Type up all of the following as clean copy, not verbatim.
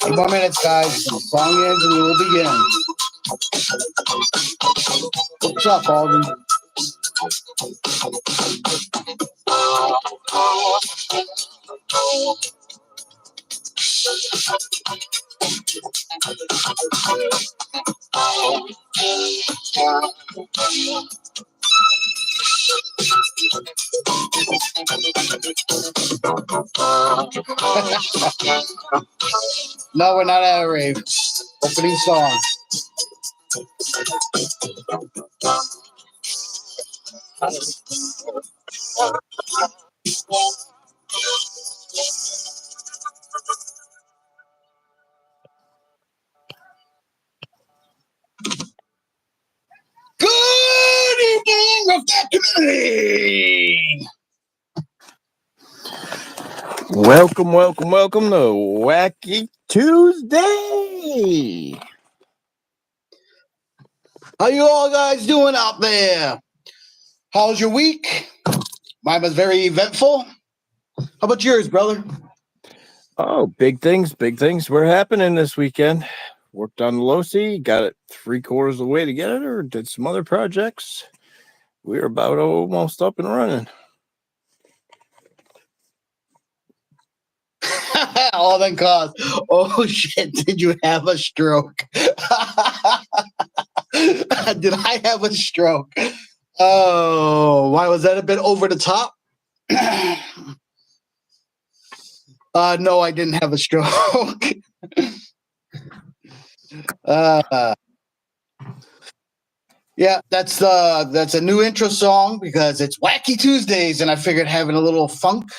Few more minutes, guys. The song ends and we will begin. What's up, Alden? No, we're not at a rave. Opening song. Good evening, Roughneck community. Welcome to Wacky Tuesday. How you all guys doing out there? How's your week? Mine was very eventful. How about yours, brother? Oh, big things were happening this weekend. Worked on the Losi, got it 3/4 of the way together, did some other projects. We're about almost up and running. All that cause. Oh shit, did you have a stroke? Did I have a stroke? Oh, why was that a bit over the top? No, I didn't have a stroke. uh, yeah, that's a new intro song because it's Wacky Tuesdays, and I figured having a little funk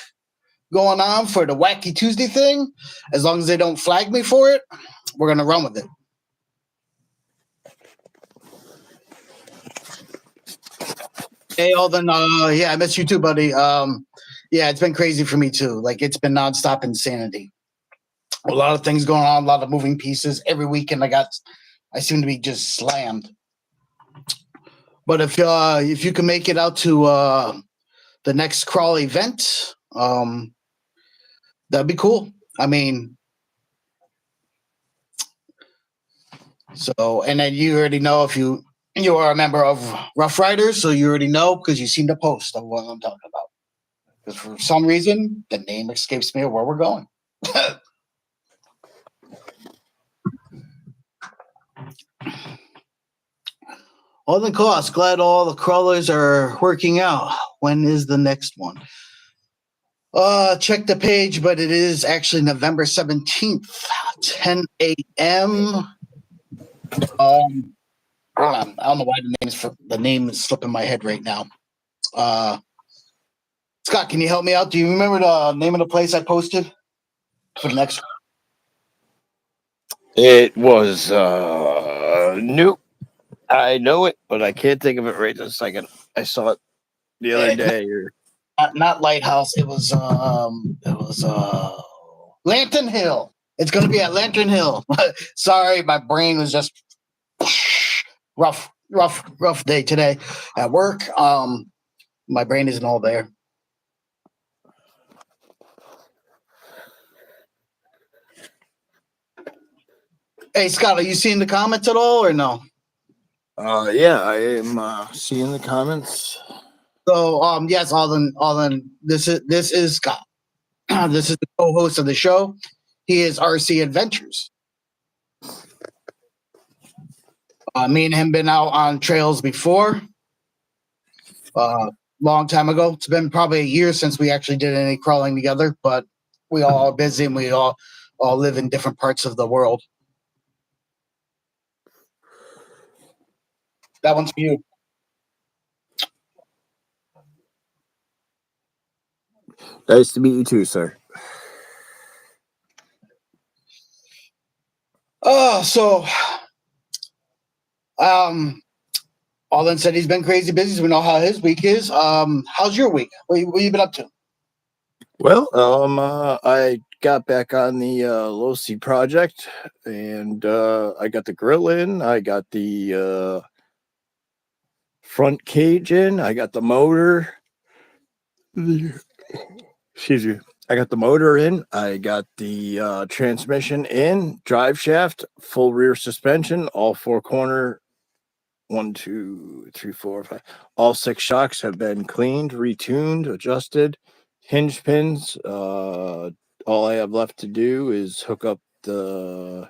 going on for the Wacky Tuesday thing, as long as they don't flag me for it, we're gonna run with it. Hey, Alden, yeah, I miss you too, buddy. Yeah, it's been crazy for me too. Like it's been nonstop insanity. A lot of things going on, a lot of moving pieces. Every weekend I seem to be just slammed. But if you can make it out to the next crawl event, that'd be cool. I mean, so and then you already know if you are a member of Rough Riders, so you already know because you've seen the post of what I'm talking about. Because for some reason the name escapes me of where we're going. All the costs. Glad all the crawlers are working out. When is the next one? Check the page, but it is actually November 17th, 10 a.m. Hold on. I don't know why the name is slipping my head right now. Scott, can you help me out? Do you remember the name of the place I posted for the next? It was new. I know it, but I can't think of it right this second. I saw it the other day. Not Lighthouse. It was Lantern Hill. It's going to be at Lantern Hill. Sorry, my brain was just rough day today at work. My brain isn't all there. Hey Scott, are you seeing the comments at all or no? Yeah, I am seeing the comments. So yes, Alden, this is Scott. This is the co-host of the show. He is RC Adventures. Me and him been out on trails before. Long time ago. It's been probably a year since we actually did any crawling together, but we all are busy and we all live in different parts of the world. That one's for you. Nice to meet you too, sir. So Alden said he's been crazy busy. So we know how his week is. How's your week? What you been up to? Well, I got back on the Losi project, and I got the grill in. I got the front cage in. I got the motor. Excuse me. I got the motor in. I got the transmission in, drive shaft, full rear suspension, all four corner. 1, 2, 3, 4, 5. All 6 shocks have been cleaned, retuned, adjusted. Hinge pins. All I have left to do is hook up the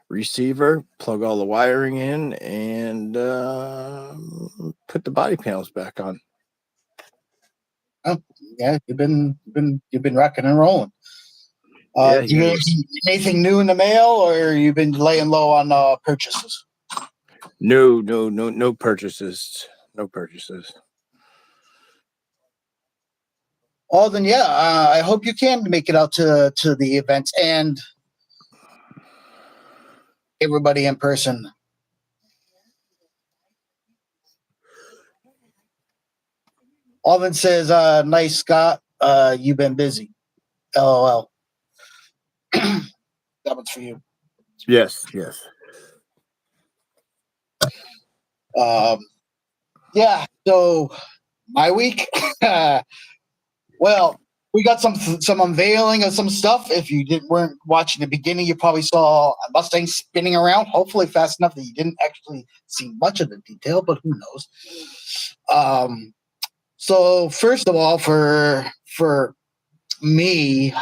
receiver, plug all the wiring in, and put the body panels back on. Oh, yeah, you've been rocking and rolling. Yeah, do you get anything new in the mail, or you've been laying low on purchases? No purchases. No purchases. Oh, then yeah, I hope you can make it out to the events and everybody in person. Alvin says, nice, Scott. You've been busy. LOL. That one's for you. Yes. Yeah, so my week, well, we got some unveiling of some stuff. If you weren't watching the beginning, you probably saw a Mustang spinning around, hopefully fast enough that you didn't actually see much of the detail, but who knows. So first of all, for me,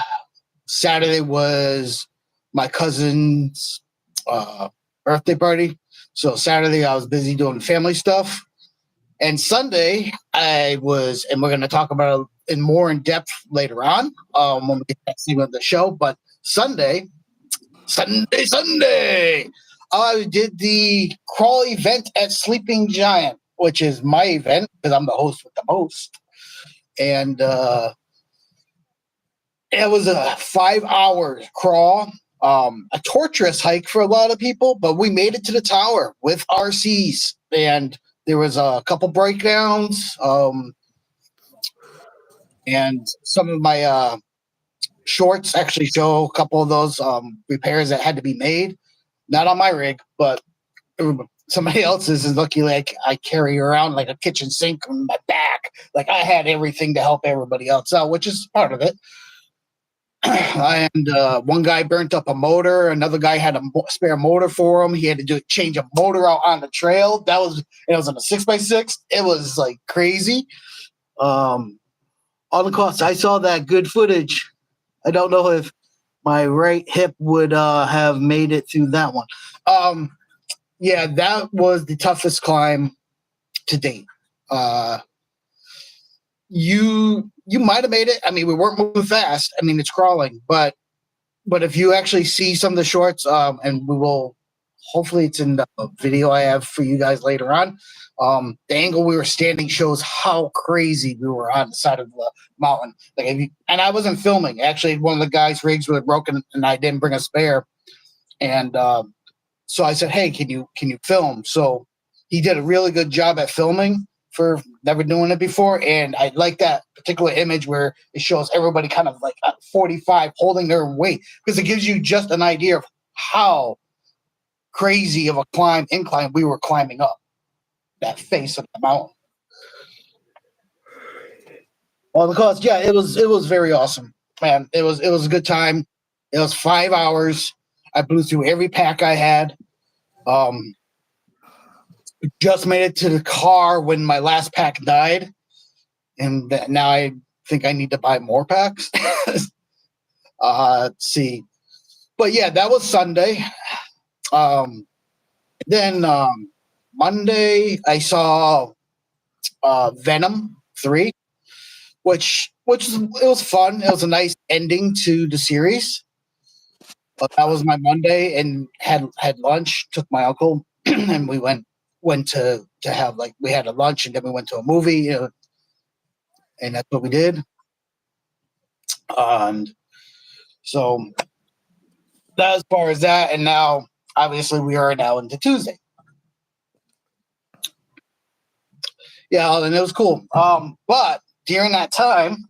Saturday was my cousin's birthday party. So Saturday I was busy doing family stuff, And Sunday, and we're going to talk about it in more in depth later on when we get to that segment of the show. But Sunday, I did the crawl event at Sleeping Giant, which is my event because I'm the host with the most. And it was a 5-hour crawl, a torturous hike for a lot of people, but we made it to the tower with RCs. And there was a couple breakdowns, and some of my shorts actually show a couple of those repairs that had to be made. Not on my rig, but somebody else's is looking like I carry around like a kitchen sink on my back. Like I had everything to help everybody else out, which is part of it. And one guy burnt up a motor. Another guy had a spare motor for him. He had to change a motor out on the trail. It was on a 6x6. It was like crazy. All the costs. I saw that good footage. I don't know if my right hip would have made it through that one. Yeah, that was the toughest climb to date. You might have made it. I mean, we weren't moving fast. I mean, it's crawling, but if you actually see some of the shorts, and we will, hopefully it's in the video I have for you guys later on. The angle we were standing shows how crazy we were on the side of the mountain. And I wasn't filming. Actually, one of the guys' rigs was broken, and I didn't bring a spare. And so I said, "Hey, can you film?" So he did a really good job at filming for never doing it before. And I like that particular image where it shows everybody kind of like at 45 holding their weight, because it gives you just an idea of how crazy of a incline we were climbing up that face of the mountain. Well, because it was very awesome, man. It was a good time. It was 5 hours. I blew through every pack I had. Just made it to the car when my last pack died, and now I think I need to buy more packs. Let's see, but yeah, that was Sunday. Then Monday I saw Venom 3, which it was fun. It was a nice ending to the series. But that was my Monday, and had lunch. Took my uncle, and we went to have, like, we had a lunch, and then we went to a movie, and that's what we did. And so that as far as that, and now obviously we are now into Tuesday. Yeah, and it was cool. But during that time,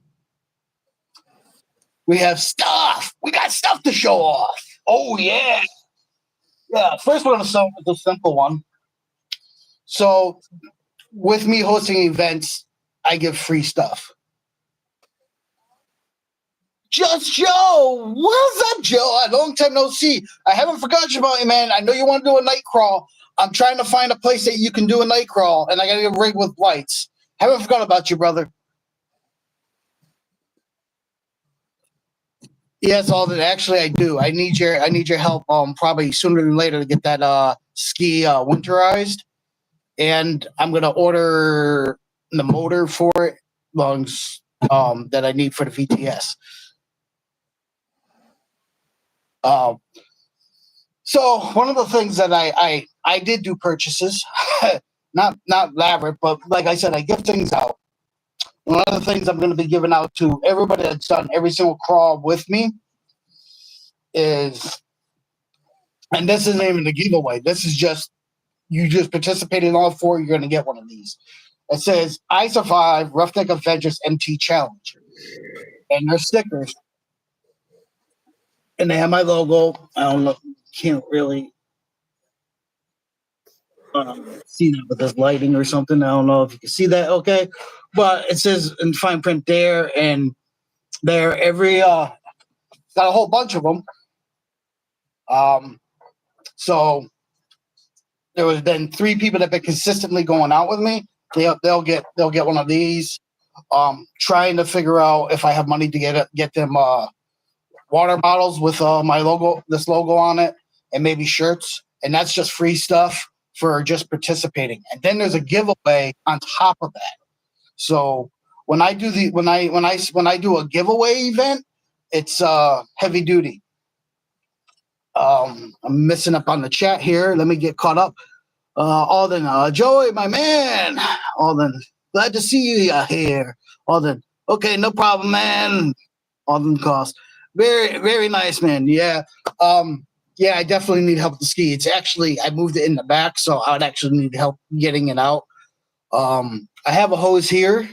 we have stuff. We got stuff to show off. Oh yeah. Yeah. First, we're gonna start with the simple one. So, with me hosting events, I give free stuff. Just Joe, what's up, Joe? A long time no see. I haven't forgotten about you, man. I know you want to do a night crawl. I'm trying to find a place that you can do a night crawl, and I got to get a rig with lights. Haven't forgotten about you, brother. Yes, Alden. Actually, I do. I need your help. Probably sooner than later to get that ski winterized. And I'm gonna order the motor for it, lungs that I need for the VTS. So one of the things that I did do purchases, not elaborate, but like I said, I give things out. One of the things I'm going to be giving out to everybody that's done every single crawl with me is, and this isn't even a giveaway. This is just, you just participated in all 4, you're going to get one of these. It says, "I survived Roughneck Adventures MT Challenge." And they're stickers. And they have my logo. I don't know, can't really see that with this lighting or something. I don't know if you can see that okay. But it says in fine print there, and there every got a whole bunch of them. So there has been 3 people that have been consistently going out with me. They'll get one of these. Trying to figure out if I have money to get them water bottles with my logo, this logo on it, and maybe shirts. And that's just free stuff. for just participating, and then there's a giveaway on top of that. So when I do a giveaway event, it's heavy duty. I'm missing up on the chat here. Let me get caught up. Alden, Joey, my man. Alden, glad to see you here. Alden, okay, no problem, man. Alden Cost, very, very nice, man. Yeah, yeah, I definitely need help with the ski. It's actually I moved it in the back, so I would actually need help getting it out. I have a hose here.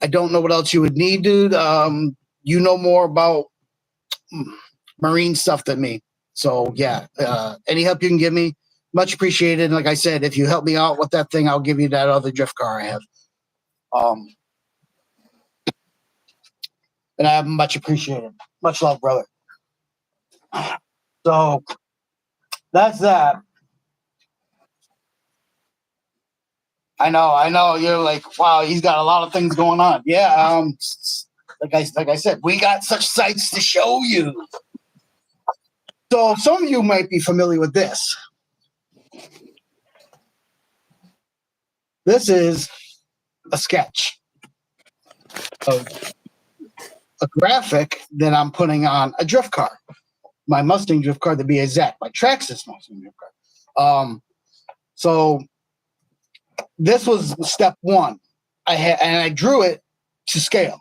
I don't know what else you would need, dude. You know more about marine stuff than me. So yeah, any help you can give me, much appreciated. And like I said, if you help me out with that thing, I'll give you that other drift car I have. And I have much appreciated. Much love, brother. So that's that. I know. You're like, wow, he's got a lot of things going on. Yeah, like I said, we got such sights to show you. So some of you might be familiar with this. This is a sketch of a graphic that I'm putting on a drift car, my Mustang drift car to be exact, my Traxxas Mustang drift car. So this was step one. I drew it to scale.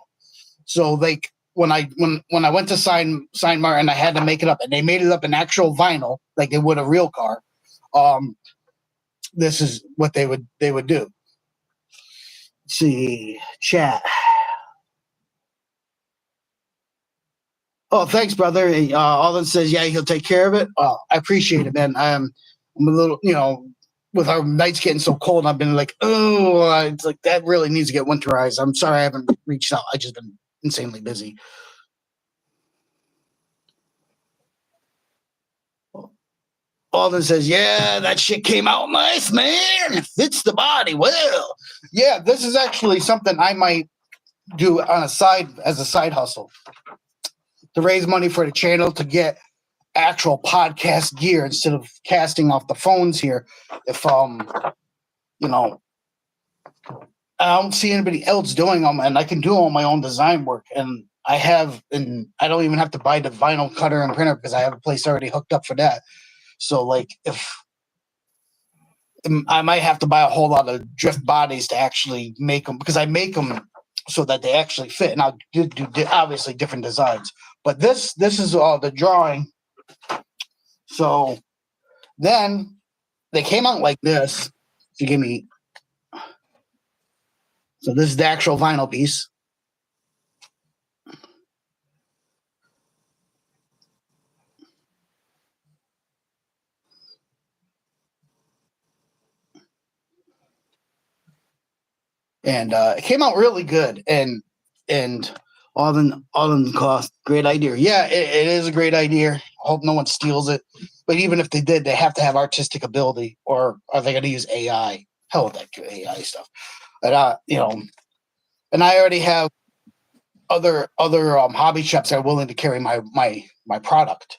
So like when I went to sign Martin, I had to make it up, and they made it up in actual vinyl, like they would a real car. This is what they would do. Let's see, chat. Oh, thanks, brother. Alden says, yeah, he'll take care of it. Oh, I appreciate it, man. I'm a little, with our nights getting so cold, I've been like, oh, it's like that really needs to get winterized. I'm sorry I haven't reached out. I just been insanely busy. Alden says, yeah, that shit came out nice, man. It fits the body well. Yeah, this is actually something I might do on a side as a side hustle to raise money for the channel to get actual podcast gear instead of casting off the phones here. If I don't see anybody else doing them, and I can do all my own design work, and I don't even have to buy the vinyl cutter and printer because I have a place already hooked up for that. So like if I might have to buy a whole lot of drift bodies to actually make them, because I make them so that they actually fit, and I'll do obviously different designs. But this is the drawing. So then they came out like this. To give me. So this is the actual vinyl piece. And it came out really good. And Alden Cost, great idea. Yeah, it is a great idea. I hope no one steals it. But even if they did, they have to have artistic ability, or are they going to use AI? Hell with that AI stuff. But and I already have other hobby shops that are willing to carry my product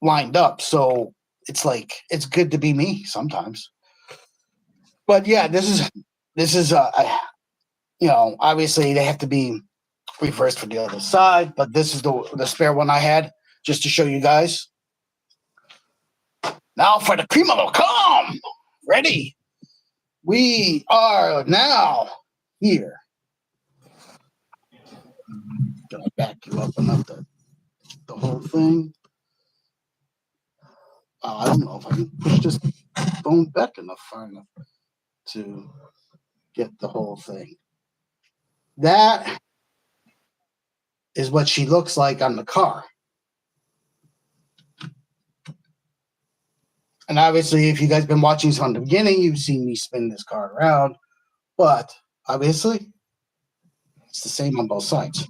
lined up. So it's like it's good to be me sometimes. But yeah, this is obviously they have to be reversed for the other side, but this is the spare one I had just to show you guys. Now for the cream of the calm. Ready? We are now here. Gonna back you up enough to the whole thing. I don't know if I can push this phone back far enough to get the whole thing. That is what she looks like on the car. And obviously, if you guys been watching from the beginning, you've seen me spin this car around. But obviously, it's the same on both sides.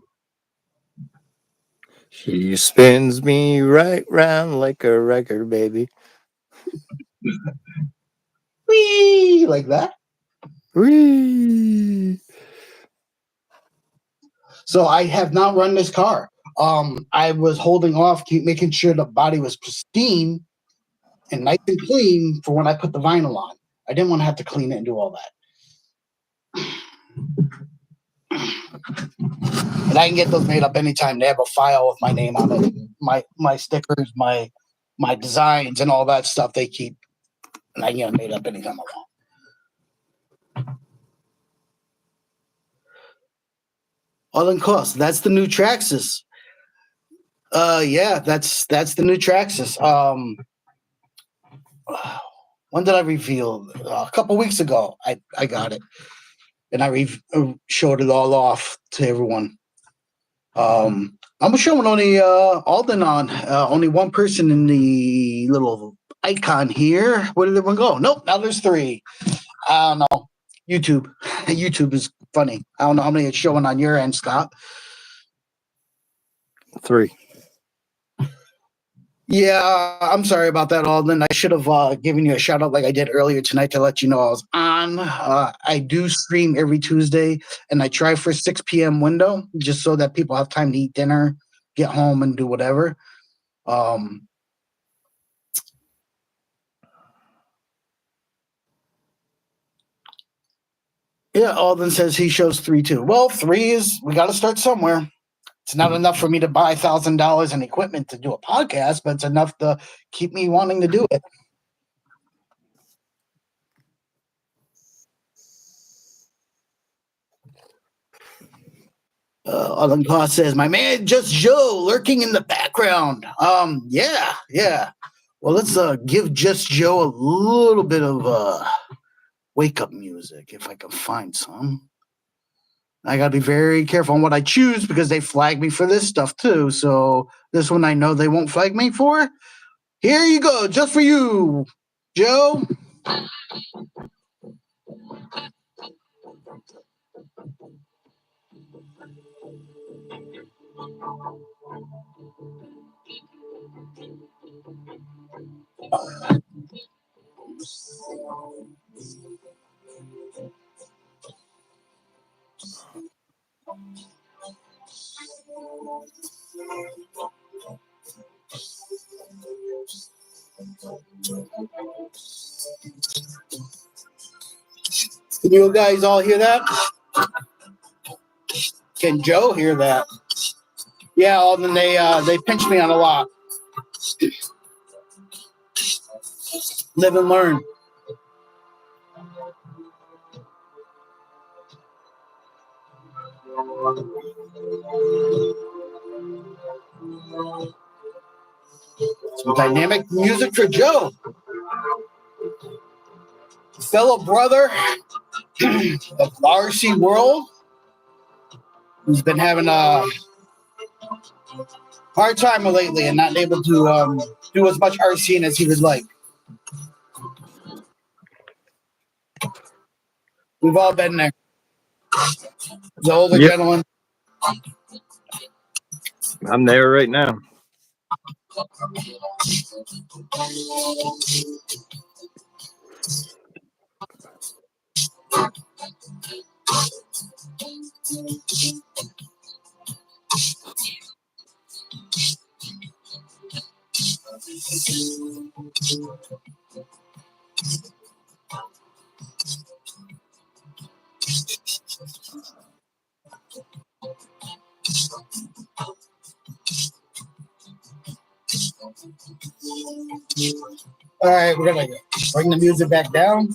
She spins me right round like a record, baby. Whee! Like that. Whee! So I have not run this car. I was holding off, keep making sure the body was pristine and nice and clean for when I put the vinyl on. I didn't want to have to clean it and do all that. And I can get those made up anytime. They have a file with my name on it, my stickers, my designs, and all that stuff. They keep, and I can get them made up anytime I want. All in cost. That's the new Traxxas. Yeah, that's the new Traxxas. When did I reveal? A couple weeks ago, I got it, and I showed it all off to everyone. I'm showing only Alden on only one person in the little icon here. Where did everyone go? Nope, now there's three. I don't know. YouTube. YouTube is funny. I don't know how many it's showing on your end, Scott. 3. Yeah, I'm sorry about that, Alden. I should have given you a shout out like I did earlier tonight to let you know I was on. I do stream every Tuesday, and I try for 6 p.m. window just so that people have time to eat dinner, get home, and do whatever. Yeah, Alden says he shows 3 too. Well, 3 is, we got to start somewhere. It's not enough for me to buy $1,000 in equipment to do a podcast, but it's enough to keep me wanting to do it. Alan Cost says, my man, just Joe lurking in the background. Yeah. Well, let's give Just Joe a little bit of wake up music if I can find some. I got to be very careful on what I choose because they flag me for this stuff too. So this one I know they won't flag me for. Here you go, just for you, Joe. Can you guys all hear that? Can Joe hear that? Yeah, Alden, they pinch me on a lot. Live and learn. Some dynamic music for Joe. Fellow brother of RC World, who's been having a hard time lately and not able to do as much RCing as he would like. We've all been there. The older gentleman. I'm there right now. All right, we're gonna bring the music back down.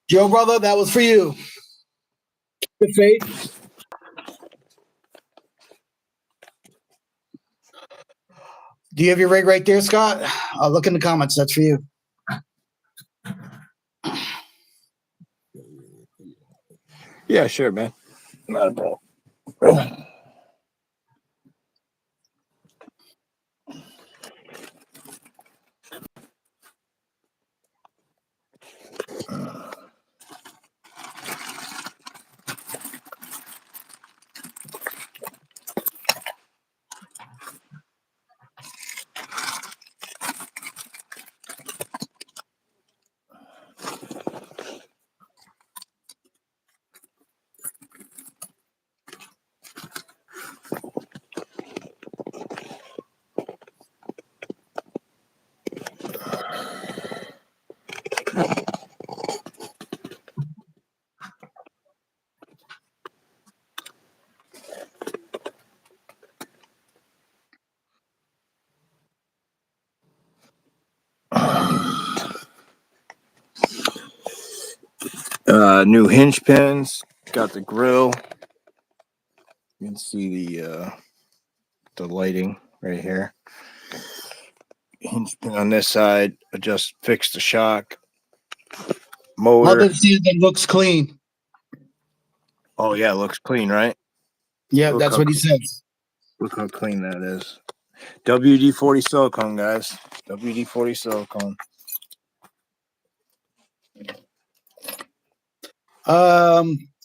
Joe, brother, that was for you. Good faith. Do you have your rig right there, Scott? I'll look in the comments. That's for you. Yeah, sure, man. Not a problem. new hinge pins. Got the grill. You can see the lighting right here. Hinge pin on this side. Fix the shock. Motor. Mother sees it looks clean. Oh yeah, looks clean, right? Yeah, that's what he says. Look how clean that is. WD-40 silicone, guys. WD-40 silicone.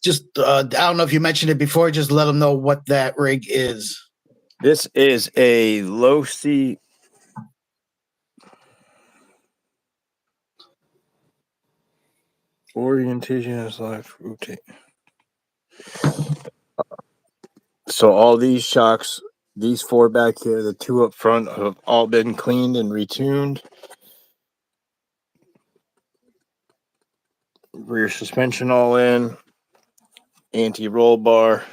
Just I don't know if you mentioned it before. Just let them know what that rig is. This is a low C. Orientation is life rotate. So all these shocks, these 4 back here, the 2 up front, have all been cleaned and retuned. Rear suspension all in. Anti-roll bar,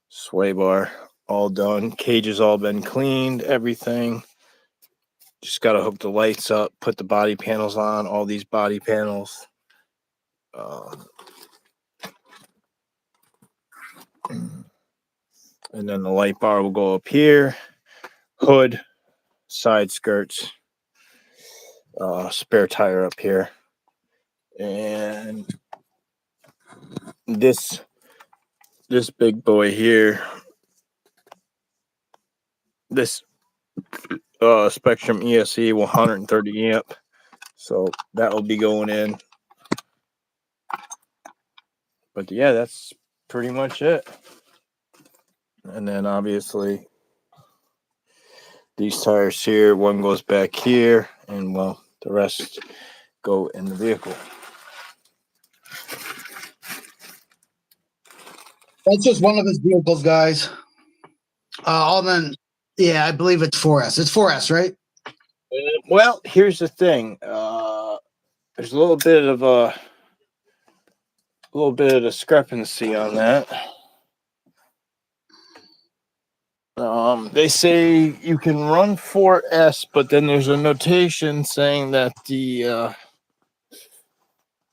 sway bar, all done. Cages all been cleaned, everything. Just got to hook the lights up, put the body panels on, all these body panels. And then the light bar will go up here. Hood, side skirts, spare tire up here. And this big boy here, this Spectrum ESC 130 amp. So that will be going in. But yeah, that's pretty much it. And then obviously these tires here, one goes back here, and well, the rest go in the vehicle. That's just one of his vehicles, guys. Then, yeah, I believe it's 4S. It's 4S, right? Well, here's the thing. There's a little bit of discrepancy on that. They say you can run 4S, but then there's a notation saying that the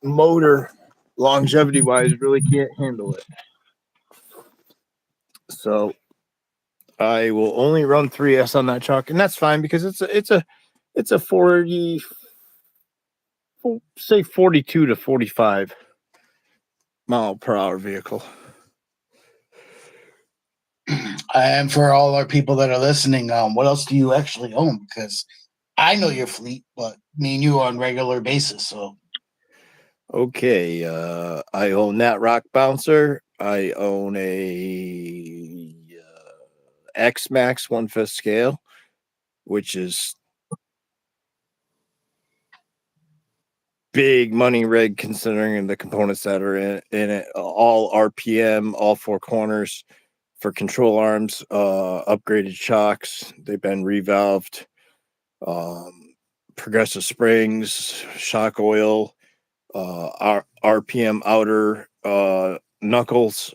motor, longevity-wise, really can't handle it. So I will only run 3S on that truck, and that's fine because it's a 40, say 42 to 45 mile per hour vehicle. And for all our people that are listening, what else do you actually own? Because I know your fleet, but me and you on regular basis. So okay, I own that rock bouncer. I own a X Max 1/5 scale, which is big money rig considering the components that are in it. All RPM, all 4 corners for control arms, upgraded shocks. They've been revalved. Progressive springs, shock oil, RPM outer knuckles.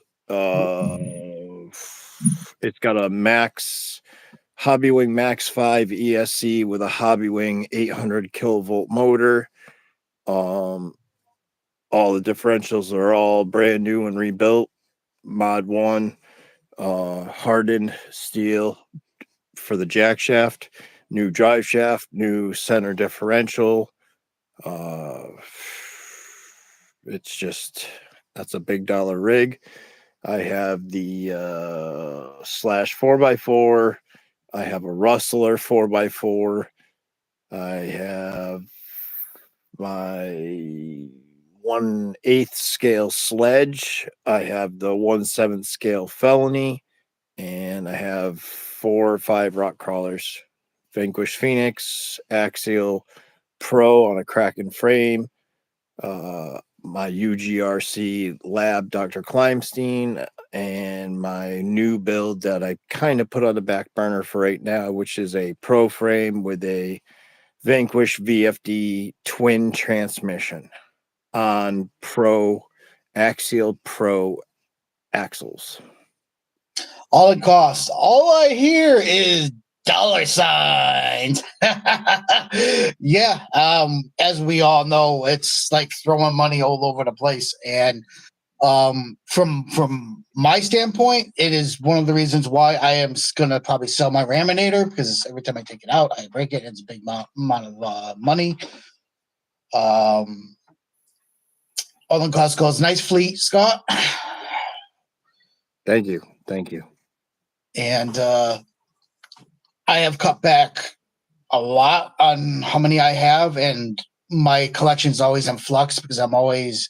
It's got a Hobbywing Max 5 ESC with a Hobbywing 800 kilovolt motor. All the differentials are all brand new and rebuilt. Mod 1, hardened steel for the jack shaft, new drive shaft, new center differential. That's a big dollar rig. I have the Slash 4x4. I have a Rustler 4x4. I have my 1/8 scale sledge. I have the 1/7 scale felony, and I have 4 or 5 rock crawlers. Vanquish Phoenix, Axial Pro on a Kraken frame. My UGRC Lab Dr. Kleinstein, and my new build that I kind of put on the back burner for right now, which is a Pro frame with a Vanquish VFD twin transmission on Axial Pro axles. all it costs. All I hear is Dollar signs. Yeah. As we all know, it's like throwing money all over the place. And from my standpoint, it is one of the reasons why I am gonna probably sell my Raminator, because every time I take it out, I break it. It's a big amount of money. All in Costco's nice fleet, Scott. Thank you. Thank you. And I have cut back a lot on how many I have, and my collection's always in flux because I'm always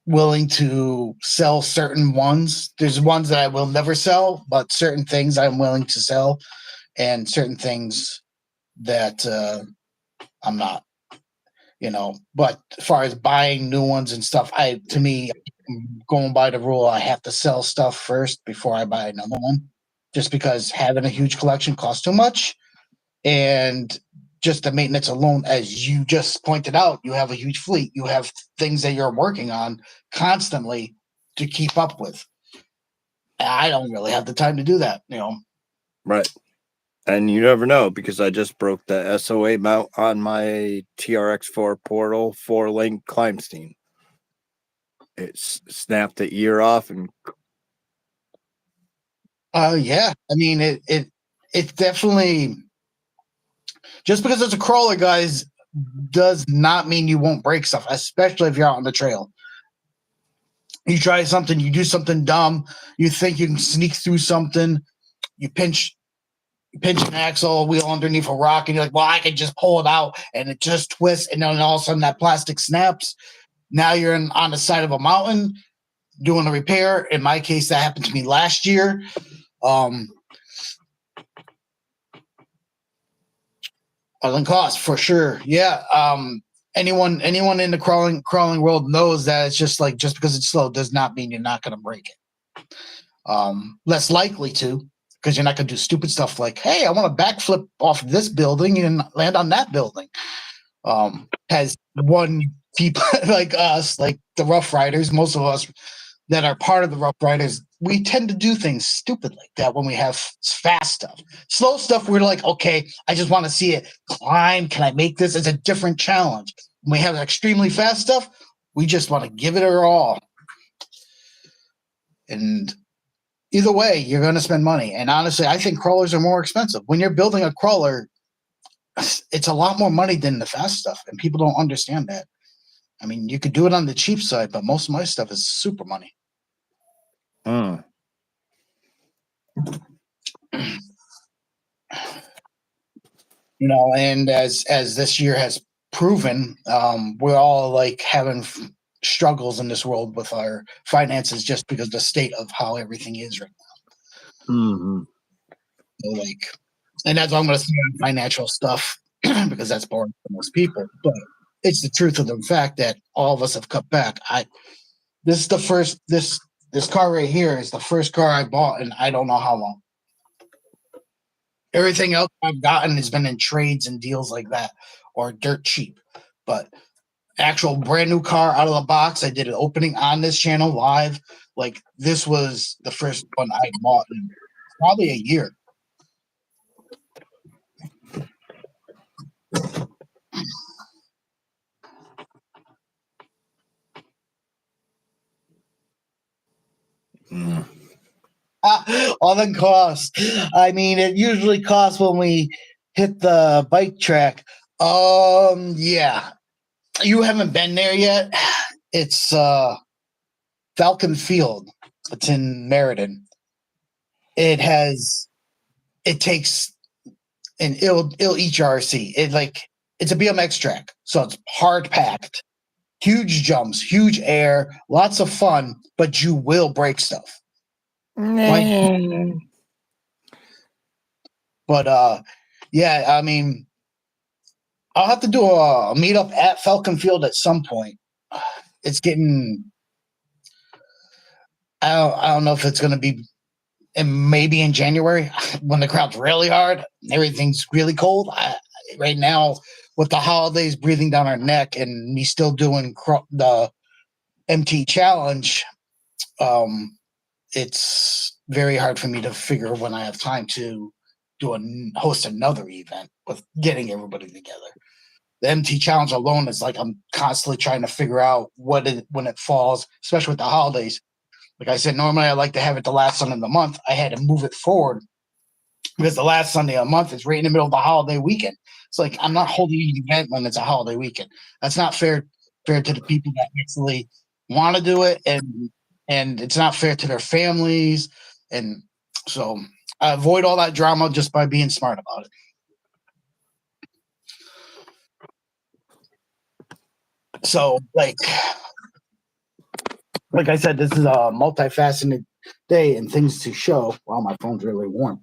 willing to sell certain ones. There's ones that I will never sell, but certain things I'm willing to sell, and certain things that I'm not. But as far as buying new ones and stuff, to me, I'm going by the rule, I have to sell stuff first before I buy another one, just because having a huge collection costs too much. And just the maintenance alone, as you just pointed out, you have a huge fleet. You have things that you're working on constantly to keep up with. I don't really have the time to do that, Right. And you never know, because I just broke the SOA mount on my TRX4 Portal 4-link Climbstein. It snapped the ear off, and yeah. I mean, it definitely, just because it's a crawler, guys, does not mean you won't break stuff, especially if you're out on the trail. You try something, you do something dumb, you think you can sneak through something, you pinch an axle wheel underneath a rock, and you're like, well, I can just pull it out, and it just twists, and then all of a sudden that plastic snaps. Now you're on the side of a mountain doing a repair. In my case, that happened to me last year. Other than cost, for sure. Yeah. Anyone in the crawling world knows that it's just because it's slow does not mean you're not going to break it. Less likely to, because you're not going to do stupid stuff like, hey, I want to backflip off this building and land on that building. Has one people like us, like the Rough Riders, most of us that are part of the Rough Riders, we tend to do things stupid like that when we have fast stuff. Slow stuff, we're like, okay, I just want to see it climb. Can I make this? It's a different challenge. When we have extremely fast stuff, we just want to give it our all. And either way, you're going to spend money. And honestly, I think crawlers are more expensive. When you're building a crawler, it's a lot more money than the fast stuff, and people don't understand that. I mean, you could do it on the cheap side, but most of my stuff is super money. And as this year has proven, we're all like having struggles in this world with our finances just because of the state of how everything is right now. Mm-hmm. So and that's what I'm going to say on financial stuff because that's boring for most people. But it's the truth of the fact that all of us have cut back. This is the first this car right here is the first car I bought in I don't know how long. Everything else I've gotten has been in trades and deals like that, or dirt cheap. But actual brand new car out of the box, I did an opening on this channel live. Like, this was the first one I bought in probably a year. On the cost. I mean, it usually costs when we hit the bike track. Yeah. You haven't been there yet. It's Falcon Field. It's in Meriden. It takes an it'll eat your RC. It's a BMX track, so it's hard packed, huge jumps, huge air, lots of fun, but you will break stuff. But yeah, I mean, I'll have to do a meetup at Falcon Field at some point. It's getting, I don't know if it's going to be, and maybe in January when the crowd's really hard, everything's really cold. Right now, with the holidays breathing down our neck and me still doing the MT challenge, it's very hard for me to figure when I have time to host another event with getting everybody together. The MT challenge alone is like I'm constantly trying to figure out when it falls, especially with the holidays. Like I said, normally I like to have it the last Sunday of the month. I had to move it forward because the last Sunday of the month is right in the middle of the holiday weekend. It's like I'm not holding an event when it's a holiday weekend. That's not fair to the people that actually want to do it, and it's not fair to their families. And so I avoid all that drama just by being smart about it. So like I said, this is a multifaceted day and things to show. Wow, my phone's really warm.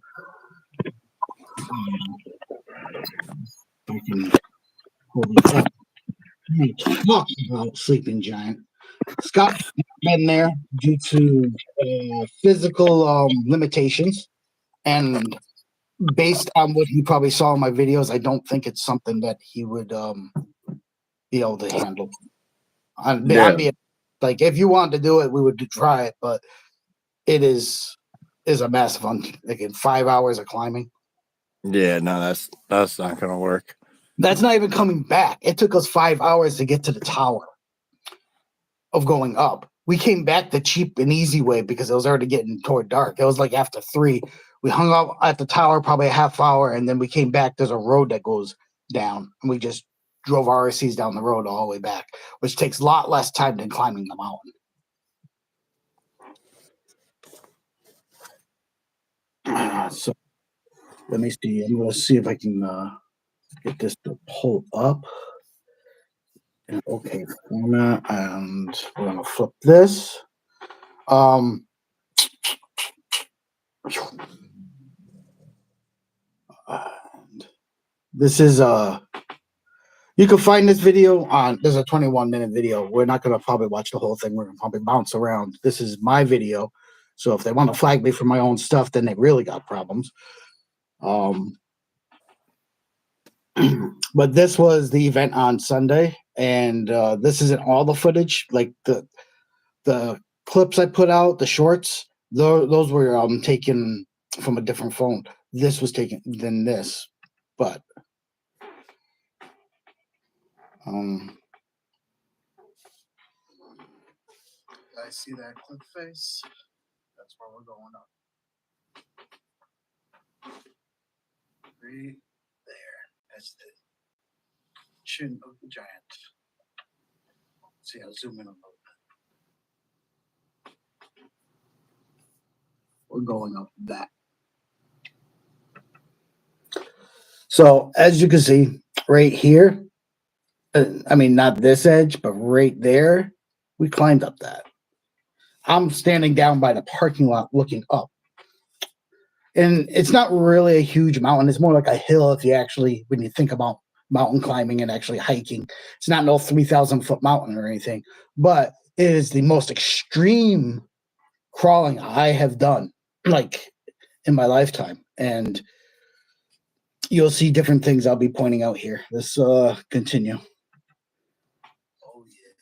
I can hold it up. Talk about Sleeping Giant. Scott's been there due to physical limitations, and based on what he probably saw in my videos, I don't think it's something that he would be able to handle. I'm Yeah. being like, if you wanted to do it, we would try it, but it is a massive again 5 hours of climbing. Yeah, no, that's not gonna work. That's not even coming back. It took us 5 hours to get to the tower of going up. We came back the cheap and easy way because it was already getting toward dark. It was like after 3. We hung out at the tower probably a half hour, and then we came back. There's a road that goes down, and we just drove our RCs down the road all the way back, which takes a lot less time than climbing the mountain. So let me see. I'm going to see if I can get this to pull up in okay format, and we're going to flip this. And this is you can find this video on there's a 21-minute video. We're not going to probably watch the whole thing. We're going to probably bounce around. This is my video, so if they want to flag me for my own stuff, then they really got problems. But this was the event on Sunday, and this isn't all the footage. Like the clips I put out, the shorts, those were taken from a different phone. This was taken than this, but I see that clip face. That's where we're going up. Right there. That's the chin of the giant. See, I'll zoom in a little bit. We're going up that. So as you can see, right here, I mean, not this edge, but right there, we climbed up that. I'm standing down by the parking lot looking up. And it's not really a huge mountain. It's more like a hill if you actually, when you think about mountain climbing and actually hiking. It's not no 3,000-foot mountain or anything, but it is the most extreme crawling I have done, like in my lifetime. And you'll see different things I'll be pointing out here. Let's continue. Oh, yeah.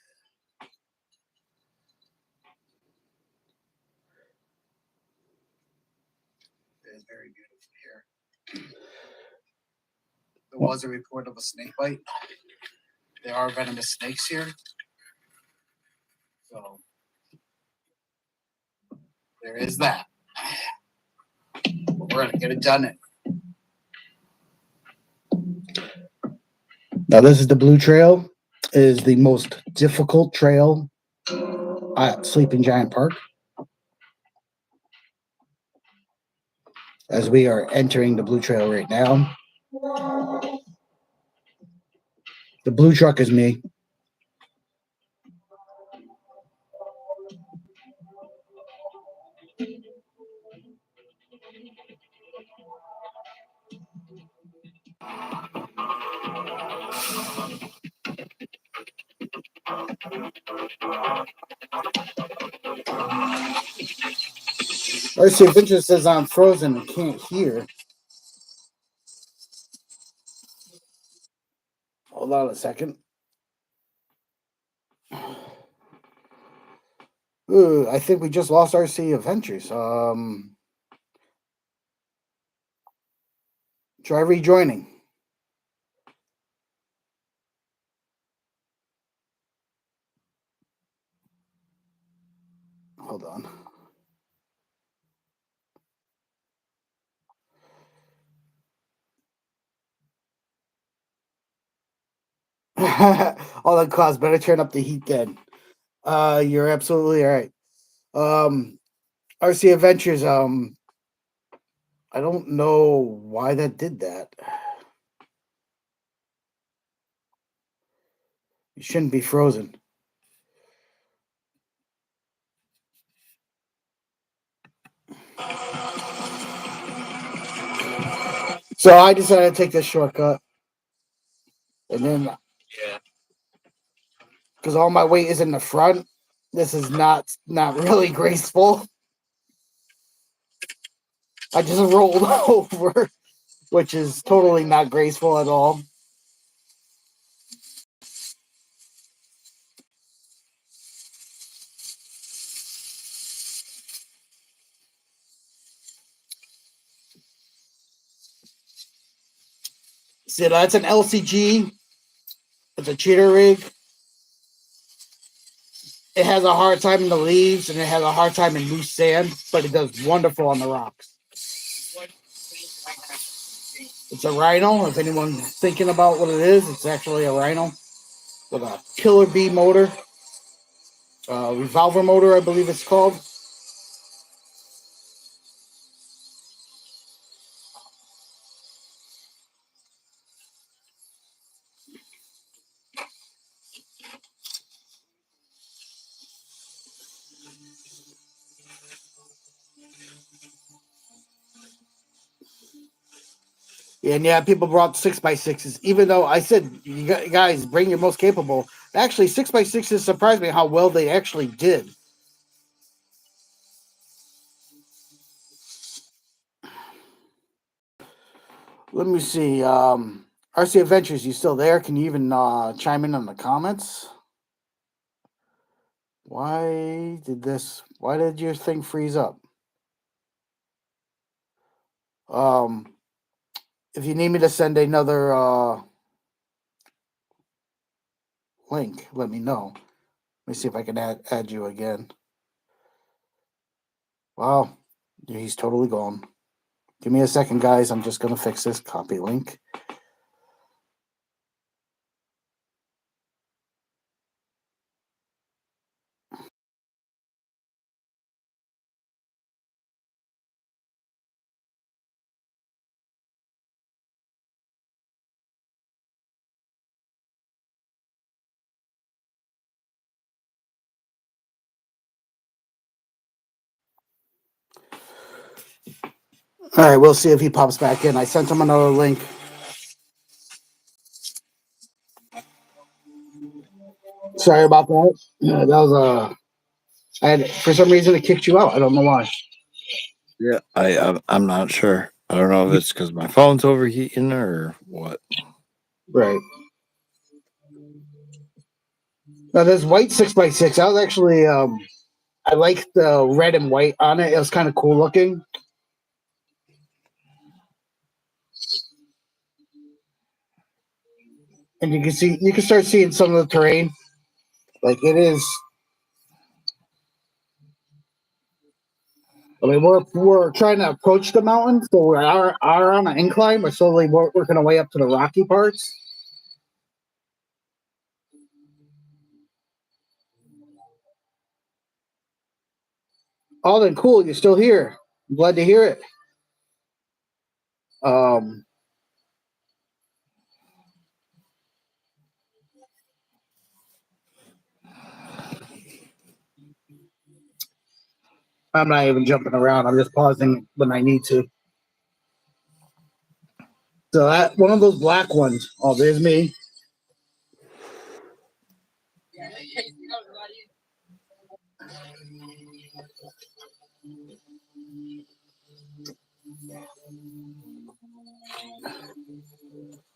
It is very beautiful here. There was a report of a snake bite. There are venomous snakes here. So there is that. But we're going to get it done. Now, this is the Blue Trail. It is the most difficult trail at Sleeping Giant Park. As we are entering the Blue Trail right now. The blue truck is me. Let's see if Vince says I'm frozen and can't hear. Hold on a second. I think we just lost RC Adventures. Try rejoining. Hold on. All that cause better turn up the heat then. You're absolutely right. RC Adventures, I don't know why that did that. You shouldn't be frozen. So I decided to take this shortcut. And then, because all my weight is in the front, this is not really graceful. I just rolled over, which is totally not graceful at all. See, that's an LCG. It's a cheater rig. It has a hard time in the leaves, and it has a hard time in loose sand, but it does wonderful on the rocks. It's a Rhino. If anyone's thinking about what it is, it's actually a Rhino with a Killer Bee motor, revolver motor, I believe it's called. And yeah, people brought 6x6s, even though I said, you guys bring your most capable. Actually, 6x6s surprised me how well they actually did. Let me see. RC Adventures, you still there? Can you even chime in on the comments? Why did your thing freeze up? If you need me to send another link, let me know. Let me see if I can add you again. Wow, he's totally gone. Give me a second, guys. I'm just going to fix this. Copy link. All right, we'll see if he pops back in. I sent him another link. Sorry about that. Yeah, that was I had, for some reason it kicked you out. I don't know why. Yeah, I'm not sure. I don't know if it's because my phone's overheating or what. Right. Now this white 6x6, I was actually I like the red and white on it. It was kind of cool looking. And you can start seeing some of the terrain. Like it is. I mean, we're trying to approach the mountain, so we are on an incline. We're slowly working our way up to the rocky parts. Oh, then cool. You're still here. I'm glad to hear it. Um, I'm not even jumping around. I'm just pausing when I need to. So that one of those black ones. Oh, there's me.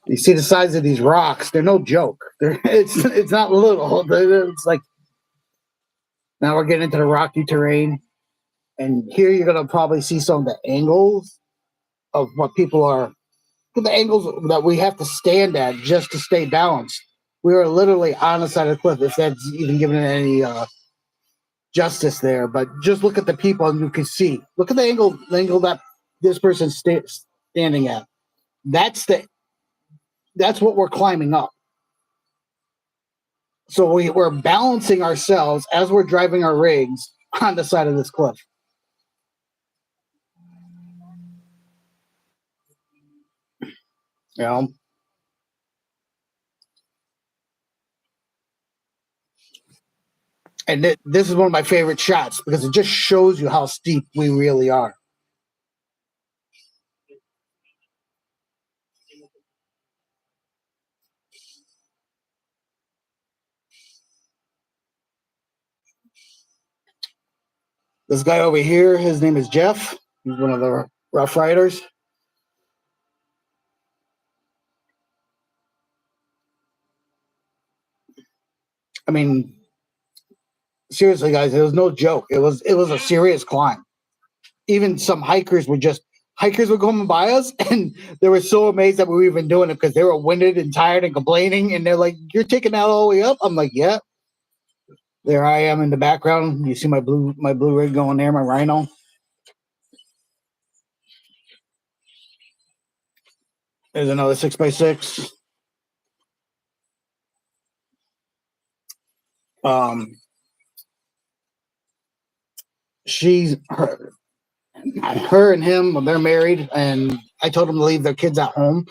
You see the size of these rocks? They're no joke. It's not little. It's like Now we're getting into the rocky terrain, and here you're gonna probably see some of the angles of what people are, the angles that we have to stand at just to stay balanced. We are literally on the side of the cliff, if that's even giving it any justice there. But just look at the people, and you can see. Look at the angle that this person's standing at. That's what we're climbing up. So we're balancing ourselves as we're driving our rigs on the side of this cliff. You know? And this is one of my favorite shots because it just shows you how steep we really are. This guy over here, his name is Jeff. He's one of the Rough Riders. I mean, seriously, guys, it was no joke. It was a serious climb. Even some hikers were coming by us, and they were so amazed that we were even doing it because they were winded and tired and complaining. And they're like, "You're taking that all the way up?" I'm like, "Yeah." There I am in the background. You see my blue rig going there, my Rhino. There's another 6x6. She's her and him. They're married, and I told them to leave their kids at home,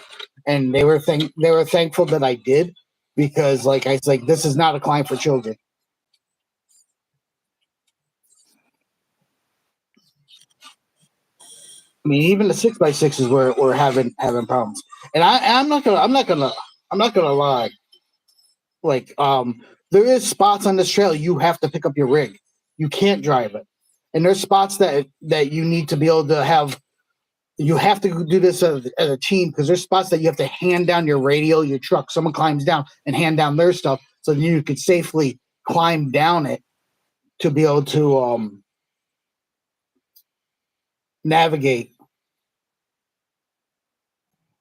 and they were thankful that I did because, like I said, this is not a climb for children. I mean, even the 6x6s were having problems, and I'm not gonna lie. Like, there is spots on this trail you have to pick up your rig. You can't drive it, and there's spots that you need to be able to have. You have to do this as a team because there's spots that you have to hand down your radio, your truck. Someone climbs down and hand down their stuff, so then you could safely climb down it to be able to navigate.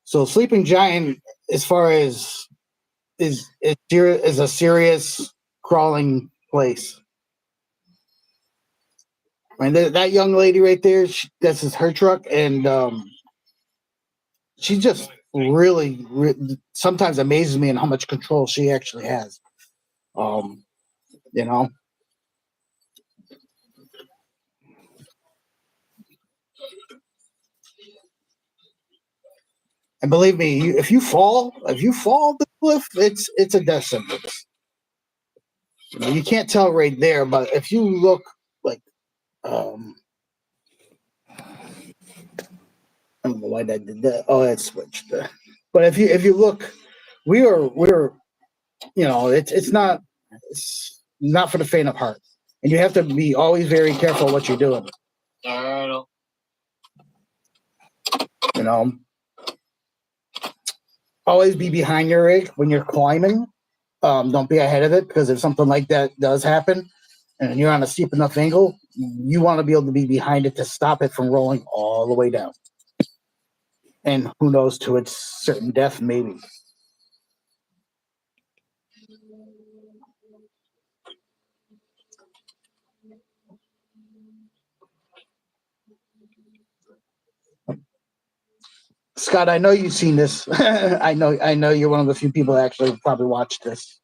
So, Sleeping Giant, as far as is a serious crawling place. And that young lady right there, this is her truck, and she just really sometimes amazes me in how much control she actually has. You know. And believe me, if you fall the cliff, it's a death sentence. You can't tell right there, but if you look like, I don't know why that did that. Oh, that switched. But if you look, we're it's not for the faint of heart, and you have to be always very careful what you're doing. You know, always be behind your rig when you're climbing. Don't be ahead of it because if something like that does happen and you're on a steep enough angle, you want to be able to be behind it to stop it from rolling all the way down. And who knows, to its certain death, maybe. Scott, I know you've seen this. I know you're one of the few people that actually probably watched this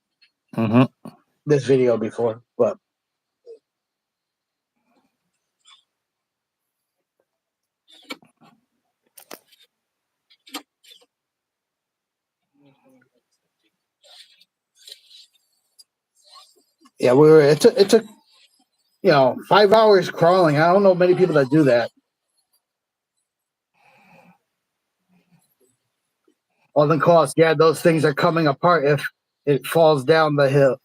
this video before, but yeah, it took 5 hours crawling. I don't know many people that do that. All the cost, yeah, those things are coming apart if it falls down that hill.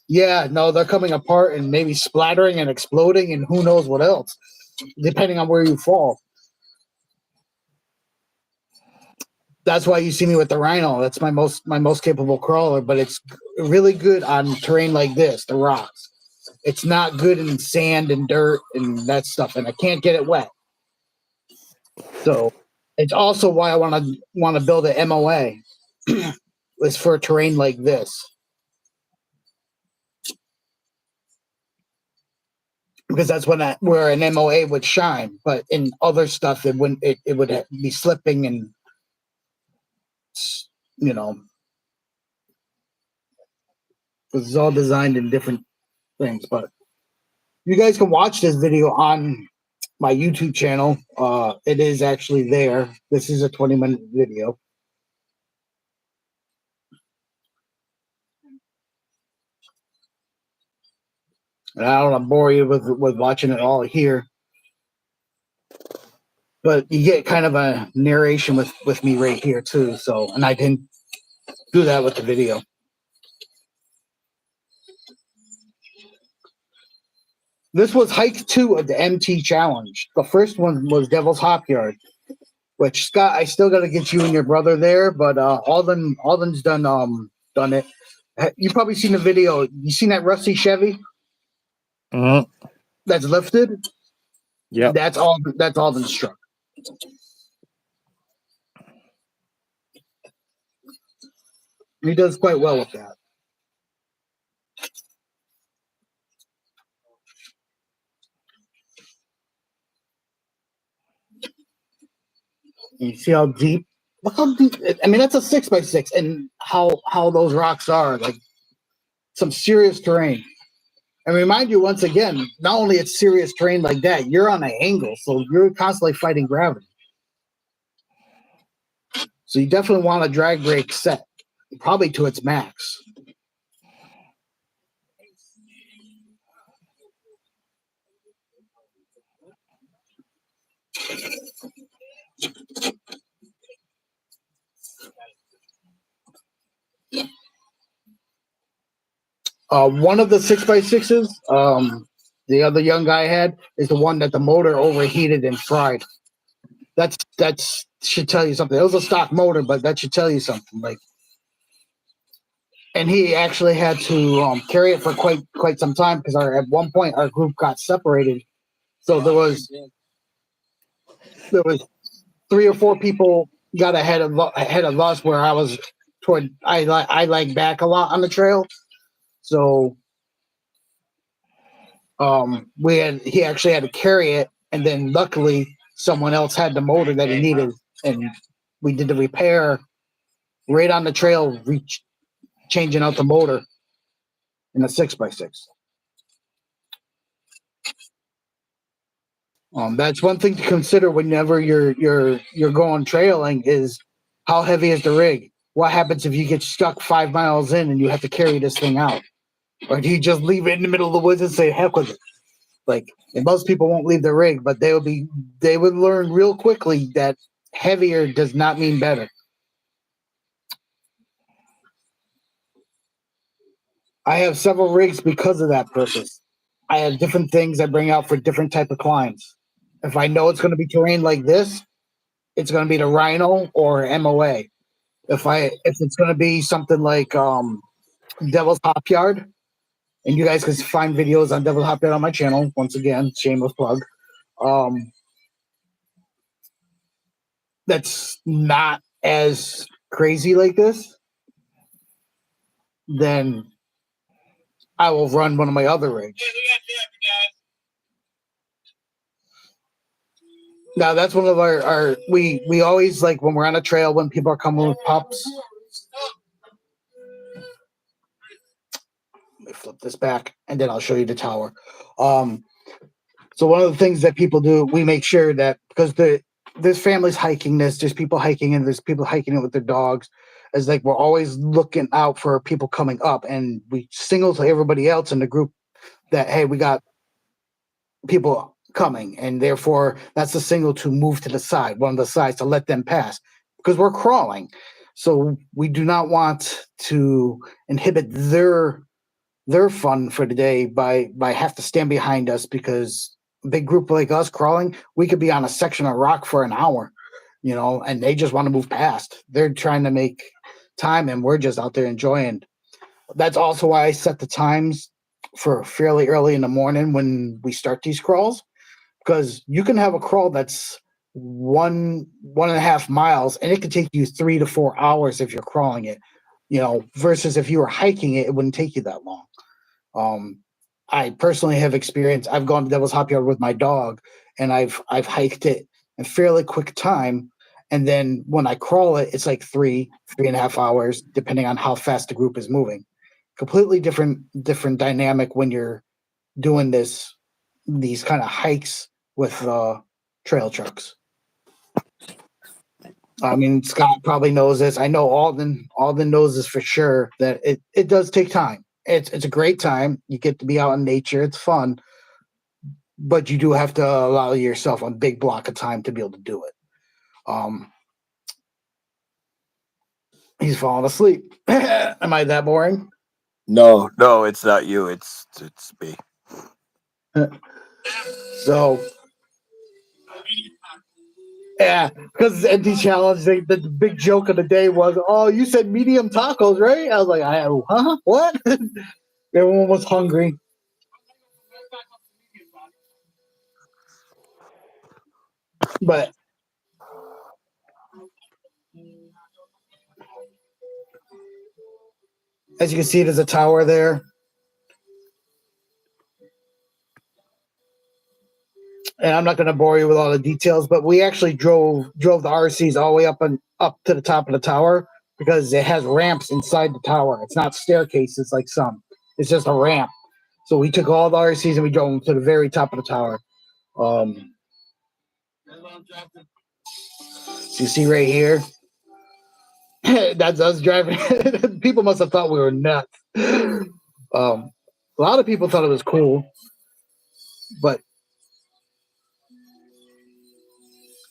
Yeah, no, they're coming apart and maybe splattering and exploding and who knows what else, depending on where you fall. That's why you see me with the Rhino. That's my most capable crawler, but it's really good on terrain like this, the rocks. It's not good in sand and dirt and that stuff, and I can't get it wet. So it's also why I want to build an MOA. Is for terrain like this. Because that's where an MOA would shine, but in other stuff it wouldn't. It would be slipping and it's all designed in different things. But you guys can watch this video on my YouTube channel. It is actually there. This is a 20-minute video. And I don't want to bore you with watching it all here. But you get kind of a narration with me right here too. So, and I didn't do that with the video. This was hike 2 of the MT challenge. The first one was Devil's Hop Yard, which Scott, I still got to get you and your brother there, but Alden's done it. You probably seen the video. You seen that rusty Chevy? That's lifted. Yeah, that's Alden's truck. He does quite well with that. You see how deep? Look how deep. I mean, that's a 6x6, and how those rocks are like some serious terrain. And remind you once again, not only it's serious terrain like that, you're on an angle, so you're constantly fighting gravity. So you definitely want a drag brake set, probably to its max. One of the 6x6s, the other young guy had, is the one that the motor overheated and fried. That should tell you something. It was a stock motor, but that should tell you something. Like, and he actually had to carry it for quite some time because at one point our group got separated. So there was 3 or 4 people got ahead of us where I was I lag back a lot on the trail. So he actually had to carry it, and then luckily someone else had the motor that he needed, and we did the repair right on the trail, changing out the motor in a 6x6. That's one thing to consider whenever you're going trailing is how heavy is the rig? What happens if you get stuck 5 miles in and you have to carry this thing out? Or do you just leave it in the middle of the woods and say, heck with it? Like, and most people won't leave the rig, but they would learn real quickly that heavier does not mean better. I have several rigs because of that purpose. I have different things I bring out for different type of climbs. If I know it's going to be terrain like this, it's going to be the Rhino or MOA. If it's going to be something like Devil's Hop Yard, and you guys can find videos on Devil's Hop Yard on my channel. Once again, shameless plug. That's not as crazy like this, then I will run one of my other rigs. Now that's one of our we always, like, when we're on a trail, when people are coming with pups. Let me flip this back and then I'll show you the tower. So one of the things that people do, we make sure that, because there's families hiking this, there's people hiking and there's people hiking it with their dogs, is like we're always looking out for people coming up, and we signal to everybody else in the group that, hey, we got people coming, and therefore that's the signal to move to the side, one of the sides, to let them pass, because we're crawling. So we do not want to inhibit their fun for the day by have to stand behind us, because a big group like us crawling, we could be on a section of rock for an hour, and they just want to move past. They're trying to make time, and we're just out there enjoying. That's also why I set the times for fairly early in the morning when we start these crawls, because you can have a crawl that's 1.5 miles and it could take you 3 to 4 hours if you're crawling it, versus if you were hiking it, it wouldn't take you that long. um I personally have experience. I've gone to Devil's Hop Yard with my dog, and I've hiked it in fairly quick time, and then when I crawl it, it's like 3.5 hours, depending on how fast the group is moving. Completely different dynamic when you're doing these kind of hikes with trail trucks. I mean, Scott probably knows this. I know Alden knows this for sure, that it does take time. It's a great time. You get to be out in nature. It's fun, but you do have to allow yourself a big block of time to be able to do it. Um, he's falling asleep. Am I that boring? No, it's not you. It's me. So yeah, because at the challenge, the big joke of the day was, "Oh, you said medium tacos, right?" I was like, huh? What?" Everyone was hungry. But as you can see, there's a tower there. And I'm not going to bore you with all the details, but we actually drove the RCs all the way up to the top of the tower, because it has ramps inside the tower. It's not staircases like some. It's just a ramp. So we took all the RCs and we drove them to the very top of the tower. So you see right here, that's us driving. People must have thought we were nuts. A lot of people thought it was cool, but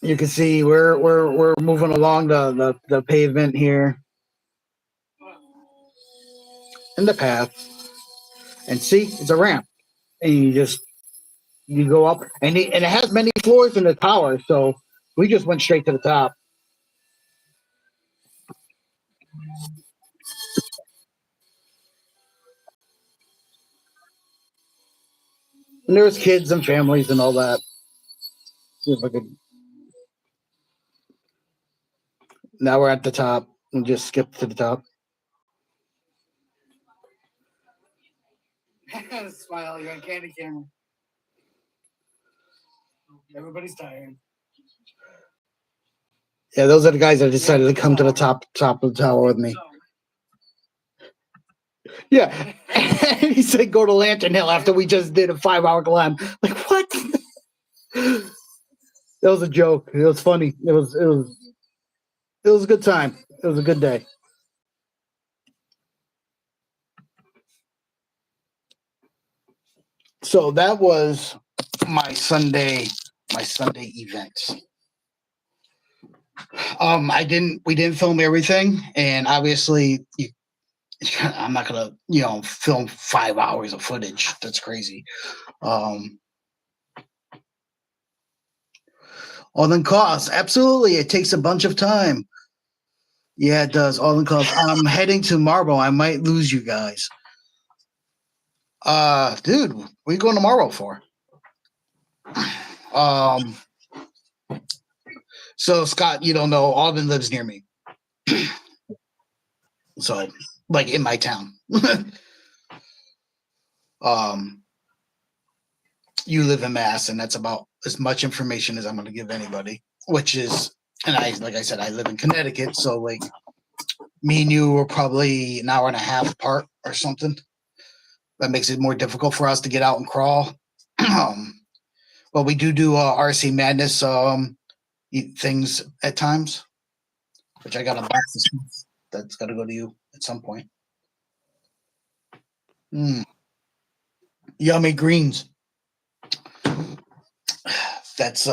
you can see we're moving along the pavement here in the path, and see, it's a ramp, and you go up, and it has many floors in the tower, so we just went straight to the top. And there was kids and families and all that. See if I could. Now we're at the top. We just skipped to the top. Smile, you're on candy camera. Everybody's tired. Yeah, those are the guys that decided to come to the top of the tower with me. Yeah. He said go to Lantern Hill after we just did a 5-hour climb. Like, what? That was a joke. It was funny. It was a good time. It was a good day. So that was my Sunday events. We didn't film everything, and obviously I'm not gonna film 5 hours of footage. That's crazy. All in costs, absolutely. It takes a bunch of time. Yeah, it does. All in costs. I'm heading to Marble. I might lose you guys. Dude, what are you going to Marble for? Um, so Scott, you don't know, Alden lives near me. So, like, in my town. You live in Mass, and that's about as much information as I'm going to give anybody. Which is, and like I said, I live in Connecticut, so like me and you are probably an hour and a half apart or something. That makes it more difficult for us to get out and crawl. But we do RC Madness things at times, which I got a box of stuff that's got to go to you at some point. Yummy greens. That's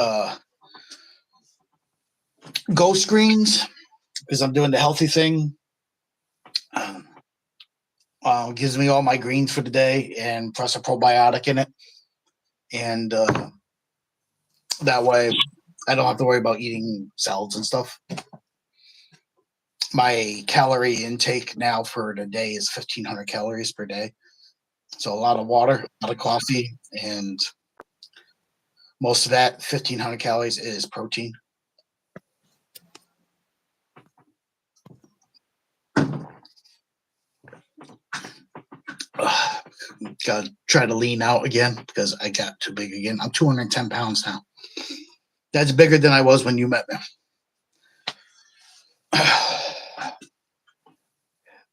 ghost greens, because I'm doing the healthy thing. Gives me all my greens for the day and plus a probiotic in it. And that way I don't have to worry about eating salads and stuff. My calorie intake now for the day is 1,500 calories per day. So a lot of water, a lot of coffee, and most of that 1,500 calories is protein. Gotta try to lean out again because I got too big again. I'm 210 pounds now. That's bigger than I was when you met me.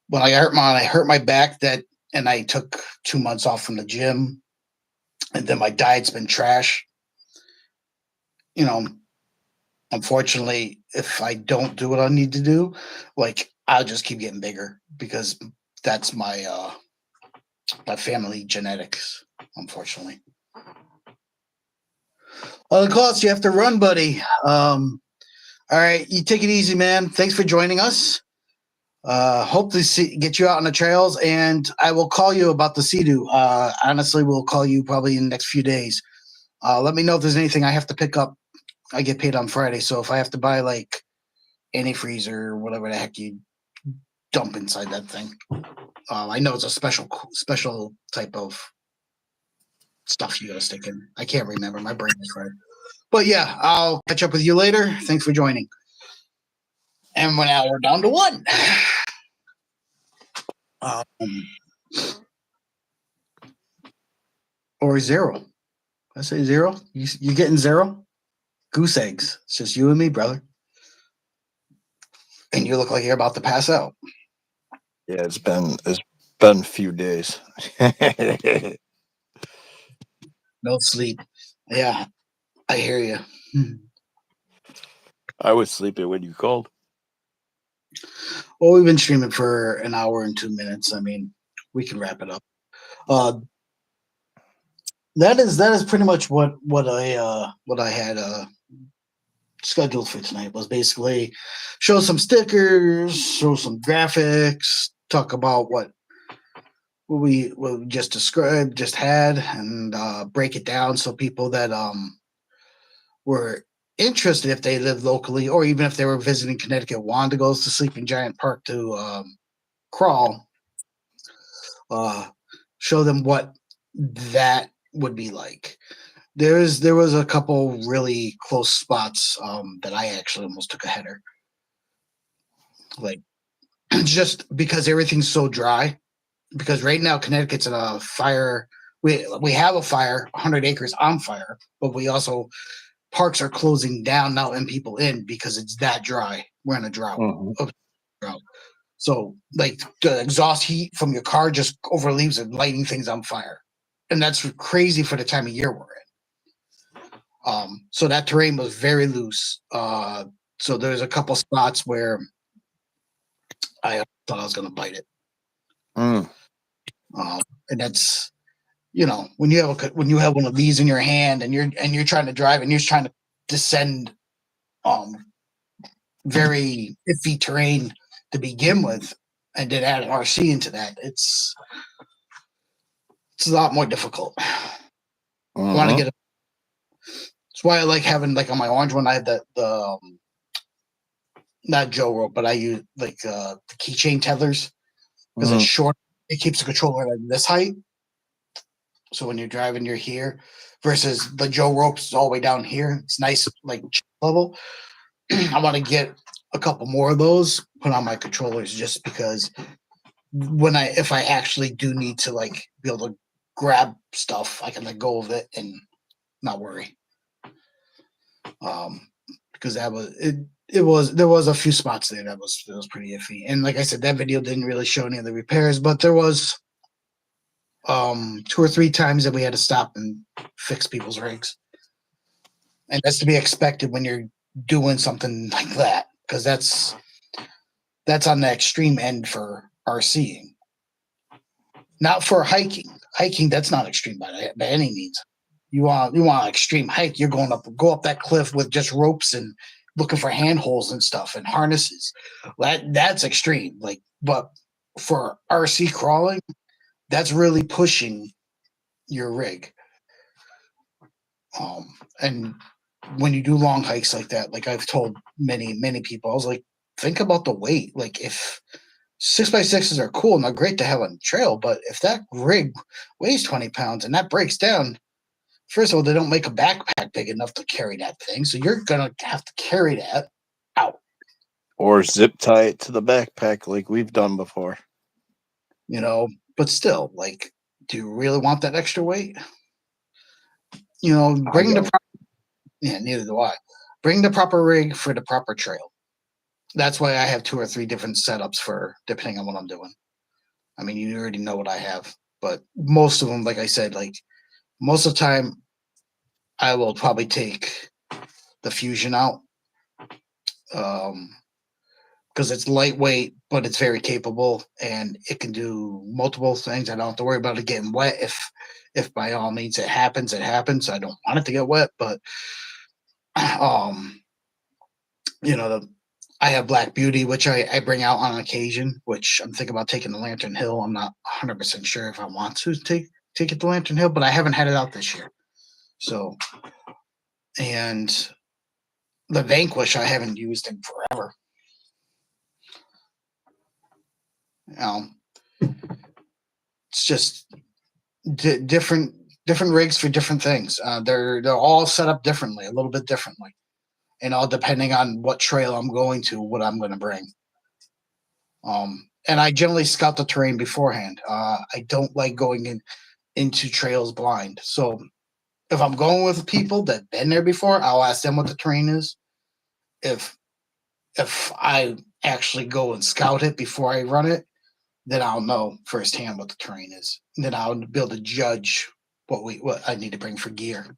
When I hurt my back and I took 2 months off from the gym, and then my diet's been trash. You know, unfortunately, if I don't do what I need to do, like I'll just keep getting bigger because that's my family genetics, unfortunately. Klaus, you have to run, buddy. All right, you take it easy, man. Thanks for joining us. Hope to get you out on the trails, and I will call you about the Sea-Doo. Honestly, we'll call you probably in the next few days. Let me know if there's anything I have to pick up. I get paid on Friday, so if I have to buy like antifreeze or whatever the heck you dump inside that thing, I know it's a special type of stuff you gotta stick in. I can't remember. My brain is fried. But yeah, I'll catch up with you later. Thanks for joining. And now we're down to one. Or zero. I say zero. You getting zero? Goose eggs. It's just you and me, brother. And you look like you're about to pass out. Yeah, it's been a few days. No sleep. Yeah, I hear you. I was sleeping when you called. Well, we've been streaming for an hour and 2 minutes. I mean, we can wrap it up. That is pretty much what I had scheduled for tonight. Was basically show some stickers, show some graphics, talk about what we just described, just had, and break it down so people that were interested, if they live locally or even if they were visiting Connecticut, wanted to go to Sleeping Giant Park to crawl, show them what that would be like. There was a couple really close spots that I actually almost took a header, like just because everything's so dry. Because right now Connecticut's in a fire. We have a fire, 100 acres on fire, but we also parks are closing down now and people in because it's that dry. We're in a drought. Drought. So like the exhaust heat from your car just overleaves and lighting things on fire, and that's crazy for the time of year we're in. So that terrain was very loose. So there's a couple spots where I thought I was going to bite it. And that's, when you have one of these in your hand and you're trying to drive and you're trying to descend very iffy terrain to begin with, and then add an RC into that, it's a lot more difficult. I want to get that's why I like having, like, on my orange one I have the not Joe rope, but I use like the keychain tethers because it's short. It keeps the controller at this height. So when you're driving, you're here, versus the Joe ropes all the way down here. It's nice, like level. I want to get a couple more of those put on my controllers, just because if I actually do need to, like, be able to grab stuff, I can let go of it and not worry. Because there was a few spots there that was pretty iffy. And like I said, that video didn't really show any of the repairs, but there was 2 or 3 times that we had to stop and fix people's rigs. And that's to be expected when you're doing something like that, because that's on the extreme end for RCing. Not for hiking. Hiking, that's not extreme by any means. You want an extreme hike, you're go up that cliff with just ropes and looking for handholds and stuff and harnesses. That's extreme. Like, but for RC crawling, that's really pushing your rig. And when you do long hikes like that, like I've told many people, I was like, think about the weight. Like, if 6x6s are cool and they're great to have on the trail, but if that rig weighs 20 pounds and that breaks down, first of all, they don't make a backpack big enough to carry that thing, so you're gonna have to carry that out. Or zip tie it to the backpack like we've done before. But still, like, do you really want that extra weight? I Bring the don't. yeah, neither do I. Bring the proper rig for the proper trail. That's why I have 2 or 3 different setups for depending on what I'm doing. I mean, you already know what I have, but most of them, like I said, like most of the time, I will probably take the Fusion out because it's lightweight, but it's very capable and it can do multiple things. I don't have to worry about it getting wet. If by all means it happens, it happens. I don't want it to get wet, but I have Black Beauty, which I bring out on occasion, which I'm thinking about taking to Lantern Hill. I'm not 100% sure if I want to take it to Lantern Hill, but I haven't had it out this year. So, and the Vanquish I haven't used in forever. It's just different rigs for different things. They're all set up differently, a little bit differently, and all depending on what trail I'm going to, what I'm going to bring. And I generally scout the terrain beforehand. I don't like going into trails blind. So if I'm going with people that've been there before, I'll ask them what the terrain is. If I actually go and scout it before I run it, then I'll know firsthand what the terrain is. And then I'll be able to judge what I need to bring for gear.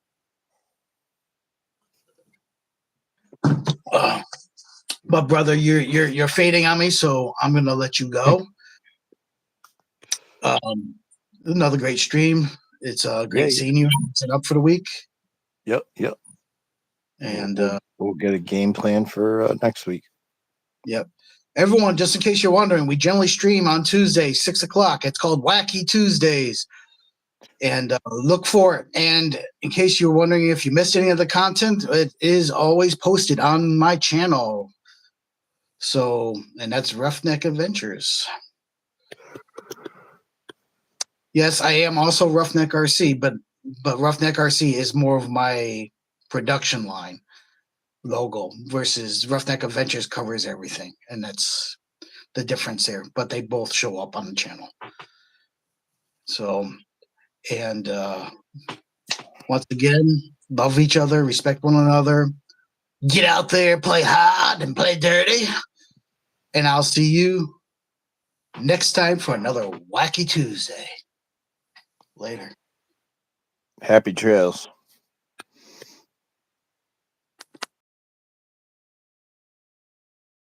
But brother, you're fading on me, so I'm gonna let you go. Another great stream. It's great seeing you. Set up for the week. Yep. And we'll get a game plan for next week. Yep. Everyone, just in case you're wondering, we generally stream on Tuesday, 6:00. It's called Wacky Tuesdays. And look for it. And in case you're wondering if you missed any of the content, it is always posted on my channel. So, and that's Roughneck Adventures. Yes, I am also Roughneck RC, but Roughneck RC is more of my production line logo versus Roughneck Adventures covers everything, and that's the difference there. But they both show up on the channel. So, and once again, love each other, respect one another, get out there, play hard and play dirty, and I'll see you next time for another Wacky Tuesday. Later. Happy trails.